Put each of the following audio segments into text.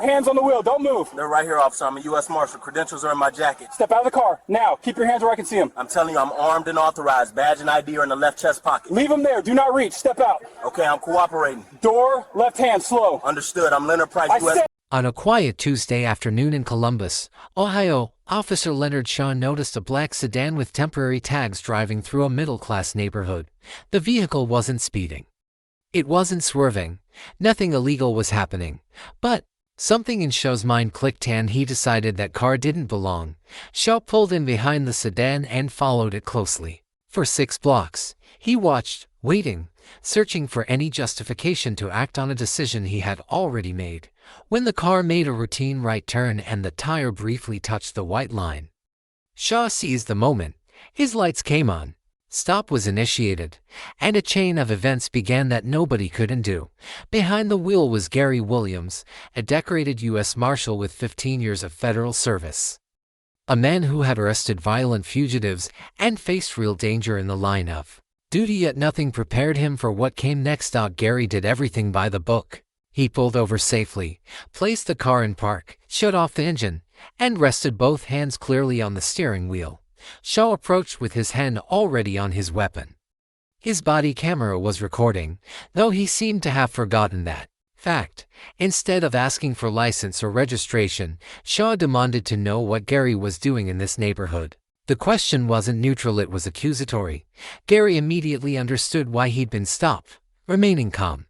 hands on the wheel. Don't move. They're right here, officer. I'm a U.S. Marshal. Credentials are in my jacket. Step out of the car. Now. Keep your hands where I can see them. I'm telling you, I'm armed and authorized. Badge and ID are in the left chest pocket. Leave them there. Do not reach. Step out. Okay, I'm cooperating. Door, left hand, slow. Understood. I'm Leonard Price, U.S. On a quiet Tuesday afternoon in Columbus, Ohio, Officer Leonard Shaw noticed a black sedan with temporary tags driving through a middle-class neighborhood. The vehicle wasn't speeding. It wasn't swerving. Nothing illegal was happening. But something in Shaw's mind clicked and he decided that car didn't belong. Shaw pulled in behind the sedan and followed it closely. For 6 blocks, he watched, waiting, searching for any justification to act on a decision he had already made. When the car made a routine right turn and the tire briefly touched the white line, Shaw seized the moment. His lights came on. Stop was initiated, and a chain of events began that nobody could undo. Behind the wheel was Gary Williams, a decorated U.S. Marshal with 15 years of federal service. A man who had arrested violent fugitives and faced real danger in the line of duty, yet nothing prepared him for what came next. Gary did everything by the book. He pulled over safely, placed the car in park, shut off the engine, and rested both hands clearly on the steering wheel. Shaw approached with his hand already on his weapon. His body camera was recording, though he seemed to have forgotten that fact. Instead of asking for license or registration, Shaw demanded to know what Gary was doing in this neighborhood. The question wasn't neutral, it was accusatory. Gary immediately understood why he'd been stopped. Remaining calm,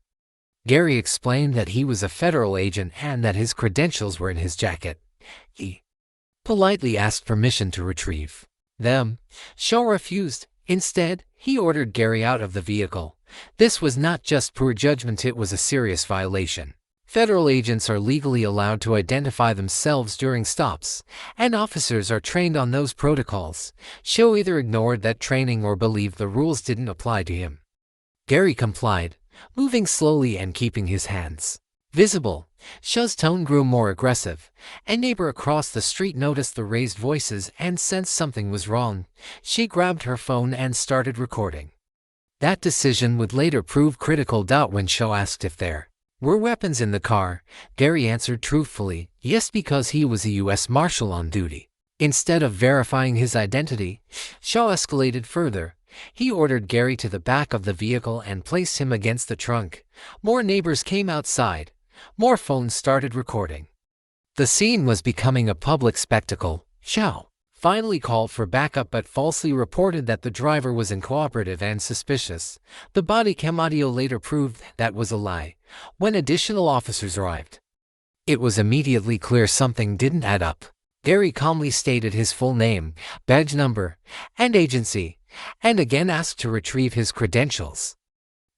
Gary explained that he was a federal agent and that his credentials were in his jacket. He politely asked permission to retrieve them. Shaw refused. Instead, he ordered Gary out of the vehicle. This was not just poor judgment, it was a serious violation. Federal agents are legally allowed to identify themselves during stops, and officers are trained on those protocols. Shaw either ignored that training or believed the rules didn't apply to him. Gary complied, moving slowly and keeping his hands visible. Shaw's tone grew more aggressive. A neighbor across the street noticed the raised voices and sensed something was wrong. She grabbed her phone and started recording. That decision would later prove critical. When Shaw asked if there were weapons in the car, Gary answered truthfully, yes, because he was a U.S. Marshal on duty. Instead of verifying his identity, Shaw escalated further. He ordered Gary to the back of the vehicle and placed him against the trunk. More neighbors came outside. More phones started recording. The scene was becoming a public spectacle. Shaw finally called for backup but falsely reported that the driver was uncooperative and suspicious. The bodycam audio later proved that was a lie. When additional officers arrived, it was immediately clear something didn't add up. Gary calmly stated his full name, badge number, and agency, and again asked to retrieve his credentials.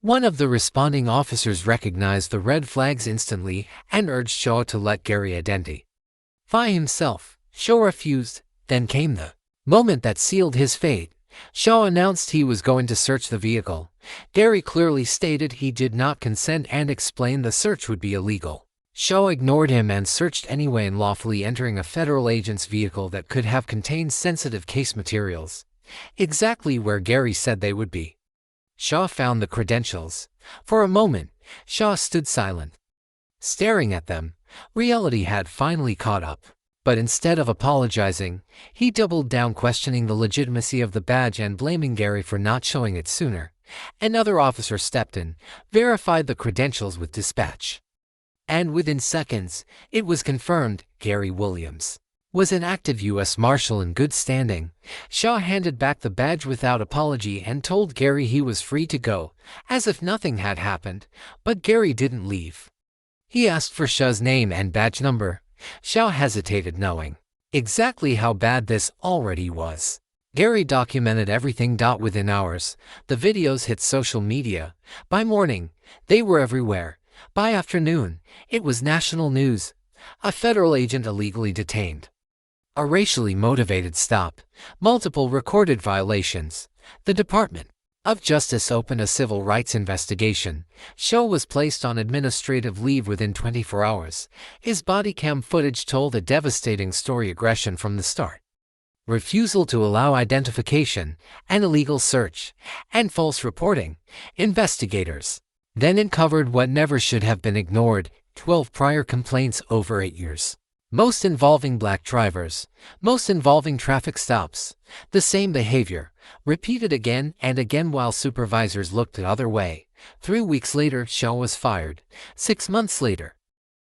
One of the responding officers recognized the red flags instantly and urged Shaw to let Gary identify himself. Shaw refused. Then came the moment that sealed his fate. Shaw announced he was going to search the vehicle. Gary clearly stated he did not consent and explained the search would be illegal. Shaw ignored him and searched anyway, unlawfully entering a federal agent's vehicle that could have contained sensitive case materials, exactly where Gary said they would be. Shaw found the credentials. For a moment, Shaw stood silent, staring at them. Reality had finally caught up. But instead of apologizing, he doubled down, questioning the legitimacy of the badge and blaming Gary for not showing it sooner. Another officer stepped in, verified the credentials with dispatch. And within seconds, it was confirmed Gary Williams was an active U.S. Marshal in good standing. Shaw handed back the badge without apology and told Gary he was free to go, as if nothing had happened. But Gary didn't leave. He asked for Shaw's name and badge number. Shaw hesitated, knowing exactly how bad this already was. Gary documented everything. Within hours, the videos hit social media. By morning, they were everywhere. By afternoon, it was national news. A federal agent illegally detained. A racially motivated stop. Multiple recorded violations. The Department of Justice opened a civil rights investigation. Shaw was placed on administrative leave within 24 hours. His bodycam footage told a devastating story: aggression from the start, refusal to allow identification, an illegal search, and false reporting. Investigators then uncovered what never should have been ignored. 12 prior complaints over 8 years. Most involving black drivers. Most involving traffic stops. The same behavior, repeated again and again while supervisors looked the other way. 3 weeks later, Shaw was fired. 6 months later,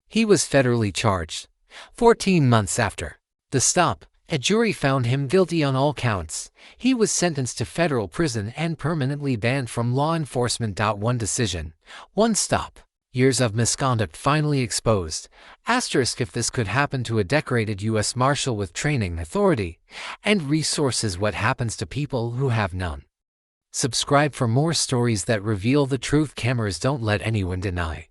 he was federally charged. 14 months after the stop, a jury found him guilty on all counts. He was sentenced to federal prison and permanently banned from law enforcement. One decision, one stop. Years of misconduct finally exposed. Asterisk if this could happen to a decorated U.S. Marshal with training, authority, and resources, what happens to people who have none? Subscribe for more stories that reveal the truth cameras don't let anyone deny.